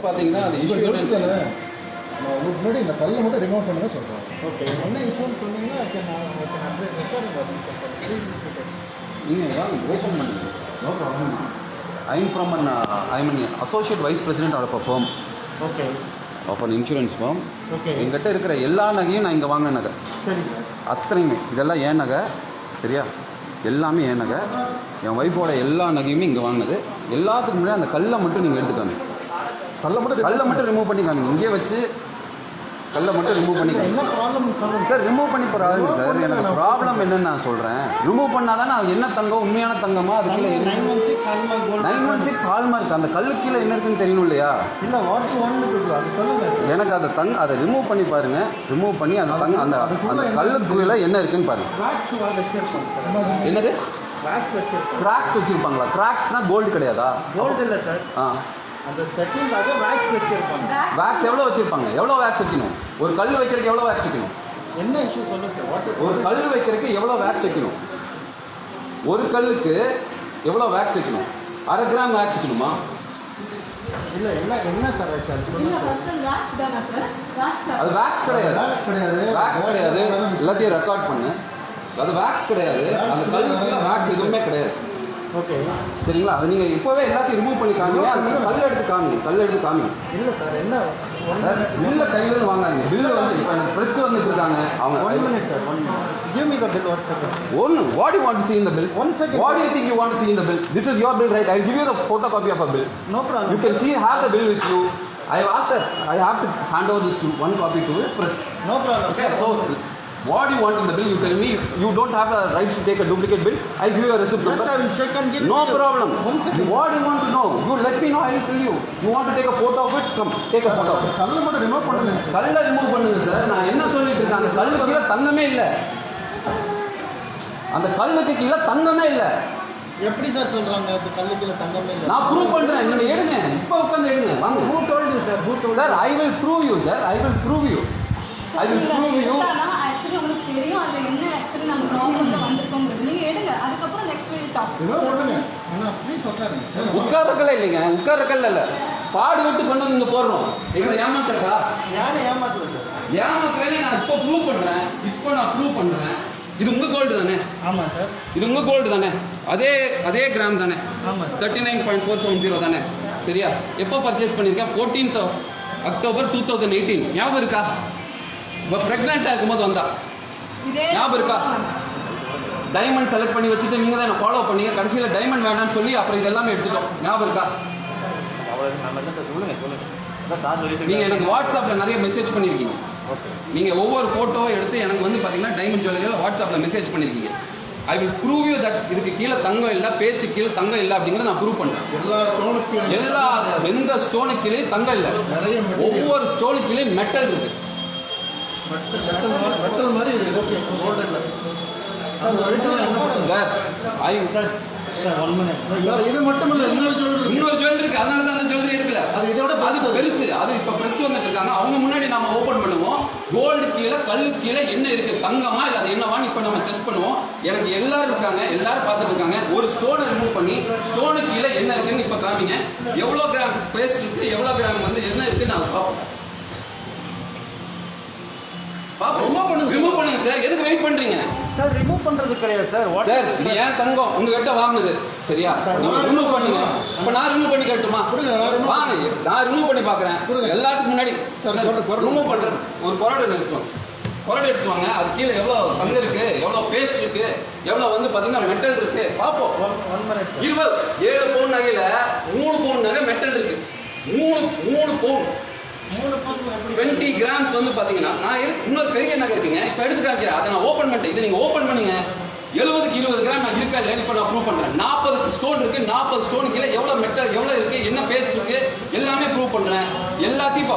பார்த்தீங்கன்னா அது இஷ்யூ முன்னாடி இந்த கல்லை மட்டும் ரிமூவ் பண்ணுங்க சொல்கிறோம். ஓகே, என்ன இஷ்யூன்னு சொன்னீங்கன்னா நீங்கள் வாங்க ஓப்பன் பண்ணுங்க. No problem. I mean associate vice president of a firm. Okay, of an insurance form. Okay, எங்கிட்ட இருக்கிற எல்லா நகையும் நான் இங்கே வாங்கின நகை. சரி, அத்தனையுமே இதெல்லாம் ஏன் நகை, சரியா? எல்லாமே ஏன் நகை. என் ஒய்ஃபோட எல்லா நகையுமே இங்கே வாங்கினது. எல்லாத்துக்கும் முன்னாடி அந்த கல்லை மட்டும் நீங்கள் எடுத்துக்காமி. கல்லை மட்டும் ரிமூவ் பண்ணி காமிங்க. இங்கே வச்சு கல்லை மட்டும் ரிமூவ் பண்ணி என்ன ப்ராப்ளம் சொல்லுங்கள் சார். ரிமூவ் பண்ணி போகிறாருங்க சார். எனக்கு ப்ராப்ளம் என்னன்னு நான் சொல்கிறேன். ரிமூவ் பண்ணால் தானே அது என்ன தங்கம், உண்மையான தங்கமா? அது கீழே 916 ஹால்மார்க். அந்த கல்லு கீழே என்ன இருக்குன்னு தெரியணும் இல்லையா? இல்லை, வாட் அது சொல்லுங்கள். எனக்கு அதை ரிமூவ் பண்ணி பாருங்கள். ரிமூவ் பண்ணி அந்த அந்த அந்த கல்லுக்குள்ளே என்ன இருக்குன்னு பாருங்கள். என்னது கிராக்ஸ் வச்சுருப்பாங்களா? கிராக்ஸ்னால் கோல்டு கிடையாதா? கோல்டு இல்லை சார். அந்த செட்டிங்காக வேக்ஸ் வச்சிருப்பாங்க. வேக்ஸ் எவ்வளோ வச்சுருப்பாங்க? எவ்வளோ வேக்ஸ் வைக்கணும்? ஒரு கல் வைக்கிறதுக்கு எவ்வளோ வேக்ஸ் வைக்கணும்? என்ன இஷ்யூ சொல்லுங்கள் சார். ஒரு கல் வைக்கிறதுக்கு எவ்வளோ வேக்ஸ் வைக்கணும்? ஒரு கல்லுக்கு எவ்வளோ வேக்ஸ் வைக்கணும்? 1/2 கிராம் வேக்ஸ் வைக்கணுமா? இல்லை இல்லை, என்ன சார் ஆச்சு அது சொல்லுங்கள். அது வேக்ஸ் கிடையாது. வேக்ஸ் கிடையாது. எல்லாத்தையும் ரெக்கார்ட் பண்ணு. அது வேக்ஸ் கிடையாது. அந்த கல்லுக்குள்ள வேக்ஸ் எதுவுமே கிடையாது. ஓகே, சரிங்களா? அது நீங்கள் இப்போவே எல்லாத்தையும் ரிமூவ் பண்ணி காமிங்க. அது கல் எடுத்து காமிங்க. இல்லை சார், என்ன சார் பில்லை கையிலேருந்து வாங்காதீங்க. பில்லு வந்து இப்போ எனக்கு ப்ரெஸ் வந்துட்டு இருக்காங்க அவங்க. 1 minute sir, 1 minute. Give me the bill, 1 second. What do you want to see in the bill? 1 second. What do you think you want to see in the bill? This is your bill, right? I'll give you the photocopy of a bill. No problem. You can see, have the bill with you. I have asked that I have to hand over this to one copy to the press. No problem. Okay, so what do you want in the bill? You tell me. You don't have a right to take a duplicate bill. I'll give you a receipt number. Just I will check and give No you. problem. 1 second. What do you want to know? You let me know. I will tell you. You want to take a photo of it? Come, take a photo of it. கல்லை மட்டும் remove பண்ணுங்க. கல்லை remove பண்ணுங்க sir. நான் என்ன சொல்லிட்டு இருக்கேன்? அந்த கல்லுக்கு கீழே தங்கமே இல்லை. அந்த கல்லுக்கு கீழே தங்கமே இல்லை. எப்படி சார் சொல்றாங்க? அது கல்லுக்குள்ள தங்கமே இல்லை. நான் ப்ரூவ் பண்றேன். நீங்க எடுங்க. இப்போ உட்கார்ந்து எடுங்க. வாங்க. Who told you sir? Who told you? Sir, I will prove you, sir. I will prove you. I will prove you. Actually உங்களுக்கு தெரியும் அதுல என்ன actually நம்ம ப்ராப்ளம்ல வந்திருக்கோம்ங்கிறது. நீங்க எடுங்க. அதுக்கு அப்புறம் next we'll talk. ரிமூவ் பண்ணுங்க. அண்ணா ப்ளீஸ் உட்காருங்க. உட்கார்றக்கல இல்லைங்க. உட்கார்றக்கல இல்ல. பாடு விட்டு கொண்டு வந்து இங்க போறோம். எங்களை ஏமாத்துறதா? யாரை ஏமாத்தல சார். ஏமாத்துறேன்னு நான் இப்போ ப்ரூவ் பண்றேன். நான் ப்ரூவ் பண்றேன். இது உங்க கோல்டு தானே? ஆமா சார். இது உங்க கோல்டு தானே? அதே கிராம் தானே? ஆமா சார். 39.470 தானே? சரியா? எப்போ பர்ச்சேஸ் பண்ணிருக்கேன்? 14th of October 2018. ஞாபகம் இருக்கா? இப்போ ப்ரெக்னெண்ட்டாக இருக்கும்போது வந்தா ஞாபகம் இருக்கா? டைமண்ட் செலக்ட் பண்ணி வச்சுட்டு நீங்கள் தான் என்ன ஃபாலோ பண்ணீங்க. கடைசியில் டைமண்ட் வேண்டாம்னு சொல்லி அப்புறம் இதெல்லாமே எடுத்துட்டோம். ஞாபகம் இருக்கா? நீங்கள் எனக்கு வாட்ஸ்அப்பில் நிறைய மெசேஜ் பண்ணியிருக்கீங்க. நீங்கள் ஒவ்வொரு ஃபோட்டோவை எடுத்து எனக்கு வந்து பார்த்தீங்கன்னா டைமண்ட் ஜுவல்லரியில் வாட்ஸ்அப்பில் மெசேஜ் பண்ணியிருக்கீங்க. I will prove you that இதுக்கு கீழே தங்கம் இல்லை, பேஸ்ட்டு கீழே தங்கம் இல்லை அப்படிங்கிறத நான் ப்ரூவ் பண்ணுறேன். எந்த ஸ்டோனுக்கு கீழே தங்கம் இல்லை. ஒவ்வொரு ஸ்டோனுக்கு கீழே மெட்டல் இருக்கு. மெட்டல் மாதிரி கோல்டு இல்லை சார். Sir 1 minute. இது மட்டும் இல்லை, இன்னொரு ஜுவல்லரி இருக்கு. அதனால தான் அந்த ஜுவல்லரி எடுக்கல. அது பெருசு. அது இப்போ ப்ரெஸ் வந்துட்டு இருக்காங்க. அவங்க முன்னாடி நாம ஓப்பன் பண்ணுவோம். கோல்டு கீழே கல்லுக்கு கீழே என்ன இருக்கு, தங்கமா இல்லை அது என்னவான்னு இப்போ நம்ம டெஸ்ட் பண்ணுவோம். எனக்கு எல்லாரும் இருக்காங்க, எல்லாரும் பார்த்துட்டு இருக்காங்க. ஒரு ஸ்டோனை ரிமூவ் பண்ணி ஸ்டோனுக்கு கீழே என்ன இருக்குன்னு இப்போ காமிங்க. எவ்வளோ கிராம் பேஸ்ட் இருக்கு, எவ்வளோ கிராம் வந்து என்ன இருக்குன்னு நான் பார்ப்போம். ரிமூவ் பண்ணுங்க சார். எதுக்கு வெயிட் பண்றீங்க சார்? ரிமூவ் பண்றது கிடையாது சார். சார் இது ஏன் தங்கம் உங்ககிட்ட வாங்குனது, சரியா? ரிமூவ் பண்ணுங்க. இப்போ நான் ரிமூவ் பண்ணி கட்டுமா? வாங்க, நான் ரிமூவ் பண்ணி பார்க்குறேன். எல்லாத்துக்கும் முன்னாடி ரிமூவ் பண்ணுறேன். ஒரு கொரடை எடுத்துவோம். கொரடை எடுத்துவாங்க. அது கீழே எவ்வளோ தங்கம் இருக்கு, எவ்வளோ பேஸ்ட் இருக்கு, எவ்வளோ வந்து பார்த்தீங்கன்னா மெட்டல் இருக்கு பார்ப்போம். 7 பவுன் நகையில் 3 பவுன் நகை மெட்டல் இருக்கு. 3 பவுன் 20 கிராம்ஸ் வந்து பார்த்தீங்கன்னா நான் இன்னொரு பெரிய நகை இருக்குங்க. இப்போ எடுத்து காமிக்கிறேன். அதை நான் ஓப்பன் பண்ணிட்டேன். இதை நீங்கள் ஓப்பன் பண்ணுங்க. 70க்கு 20 கிராம் நான் இருக்கா இல்லையா இப்போ நான் ப்ரூவ் பண்ணுறேன். 40 ஸ்டோன் இருக்கு. 40 ஸ்டோனுக்கு கீழே எவ்வளோ மெட்டல் எவ்வளோ இருக்கு, என்ன பேஸ்ட் இருக்கு, எல்லாமே ப்ரூவ் பண்ணுறேன். எல்லாத்தையும்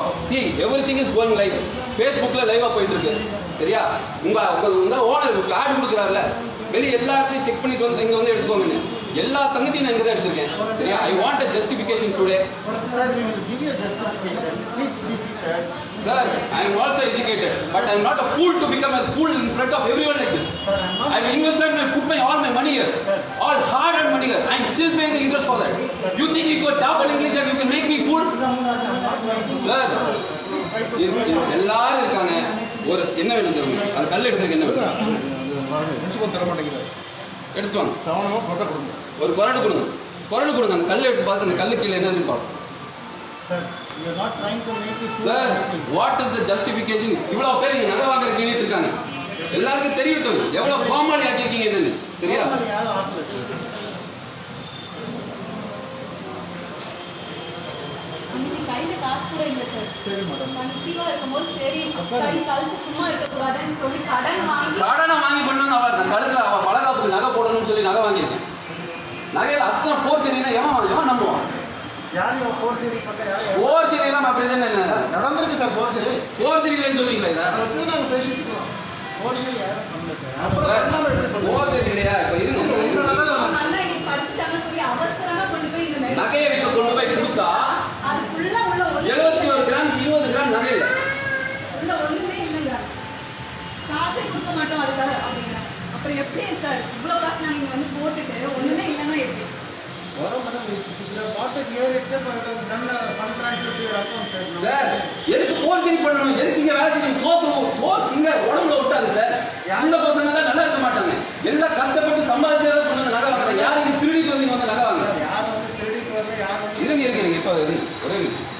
எவ்ரிதிங் இஸ் கோயிங் லைவ். ஃபேஸ்புக்கில் லைவாக போயிட்டு இருக்கு. சரியா? உங்கள் ஓனர் ஆட் கொடுக்குறாருல, வெளியே எல்லா இடத்தையும் செக் பண்ணிட்டு வந்து இங்கே வந்து எடுத்துக்கோங்கன்னு. எல்லா தங்கத்தையும் நான் இங்கே தான் எடுத்திருக்கேன். சரியா? I want a justification today. Sir, we will give you a justification. Please be seated. Sir, I am also educated, but I am not a fool to become a fool in front of everyone like this. Sir, I have invested and put all my money here, all hard-earned money here. I am still paying the interest for that. You think you could talk in English and you can make me fool? எல்லாரும் இருக்காங்க. ஒரு என்ன வேணும் சொல்லுங்க, அது கல் எடுத்துருக்கு என்ன வேணும் முன்சிபல் தர மாட்டேங்கிறாரு. எடுத்து வாங்க. சவனமாக கொட்டை கொடுங்க. ஒரு கொரடு கொடுங்க, கொரடு கொடுங்க. அந்த கல் எடுத்து பார்த்து அந்த கல்லு கீழே என்ன பார்ப்போம். You are not trying to make it. Sir, what is the justification? இவ்வளோ பேர் இங்கே நகை வாங்குற கேட்டு இருக்காங்க. எல்லாருக்கும் தெரியட்டும் எவ்வளோ கோமாளி ஆக்கியிருக்கீங்க என்னன்னு. சரியா? யாரும் ஆகல சார். அன்னைக்கு கையில காசு கூட இல்லை சார். சரி மேடம். கன்சீவா இருக்கும்போது சரி கை கழுத்து சும்மா இருக்கக்கூடாதுன்னு சொல்லி கடன் வாங்கி கடனை வாங்கி கொண்டு வந்து அவள் கழுத்தில் அவள் பலகாப்புக்கு நகை போடணும்னு சொல்லி நகை வாங்கியிருக்கேன். நகையில் அத்தனை போர்ச்சரின்னா எவன் நம்புவான்? யார் ஃபோர்ஜரி பண்ண யார் போர்ச்சரி எல்லாம் அப்படி தானே நடந்திருக்கு சார் ஃபோர்ஜரி. போர்ச்சரி இல்லைன்னு சொல்லுவீங்களா இதை? அதை வச்சு நாங்கள் பேசிட்டு இருக்கோம். ஃபோர்ஜரி யாரும் பண்ணல சார். அப்புறம் பண்ணாம எப்படி பண்ணுவோம்? போர்ச்சரி இல்லையா? இப்போ இருங்க. அவங்க அண்ணா இன்னைக்கு படுத்துட்டாங்க சொல்லி அவசரமா கொண்டு போய் இந்த மெடிக்கல் நகையை விற்க கொண்டு போய் கொடுத்தா அது ஃபுல்லா உள்ள 71 கிராம் 20 கிராம் நகை இல்லை. உள்ள ஒண்ணுமே இல்லைங்க. காசே கொடுக்க மாட்டோம் அதுக்காக அப்படிங்கிறாங்க. அப்புறம் எப்படி சார் இவ்வளோ காசு நாங்கள் இங்கே வந்து போட்டுட்டு ஒண்ணுமே இல்லைன்னா எப்படி? வரோம் madam. What year except done fund transfer to your account sir. Sir, எதுக்கு போர்ச்சரி பண்ணணும்? எதுக்கு இங்க வேலை செய்யணும்? சோத்து இங்க உடம்புல விட்டாது சார். அந்த பசங்க எல்லாம் நல்லா இருக்க மாட்டாங்க. எல்லாம் கஷ்டப்பட்டு சம்பாதிச்சதை கொண்டு வந்து நகை வாங்குறாங்க. யாருக்கு திருடிட்டு வந்து நகை வாங்க? யார் வந்து திருடிட்டு வரல, யார் வந்து இருங்க இப்போ இருங்க ஒரே நிமிஷம்.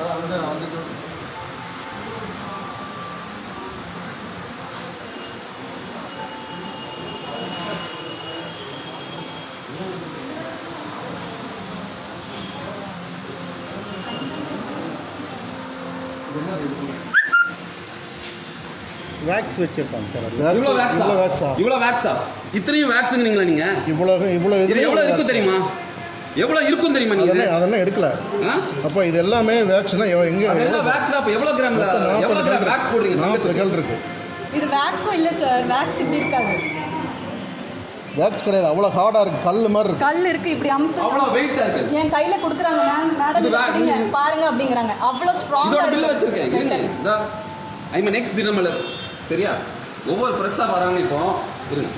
அதான் வந்துட்டு வேக்ஸ் வச்சிருக்காங்க சார். இவ்வளோ வேக்ஸா? இத்தனையும் வேக்ஸுங்கிறீங்களா நீங்க? இவ்வளோ இது எவ்வளோ இருக்கும் தெரியுமா? எவ்வளோ இருக்கும் தெரியுமா நீங்க? அதெல்லாம் எடுக்கல. அப்போ இது எல்லாமே வேக்ஸ்னா எங்க? அதெல்லாம் வேக்ஸ்ல அப்ப எவ்வளவு கிராம் வேக்ஸ் போடுறீங்க? 40 கல் இருக்கு. இது வேக்ஸும் இல்லை சார். வேக்ஸ் இப்படி இருக்காது. வேக்ஸ் கிடையாது, அவ்வளோ ஹார்டாக இருக்குது, கல் மாதிரி இருக்கு. கல் இருக்கு இப்படி அமுத்து அவ்வளோ வெயிட்டா இருக்கு. என் கையில கொடுக்குறாங்க மேடம் பாருங்க அப்படிங்கிறாங்க. அவ்வளோ ஸ்ட்ராங்கா இதோட பில்ல வச்சிருக்கேன். இருங்க, இந்த ஐ நெக்ஸ்ட் தினமலர். சரியா? ஒவ்வொரு ப்ரெஸ்ஸாக வராங்க இப்போ. இருங்க.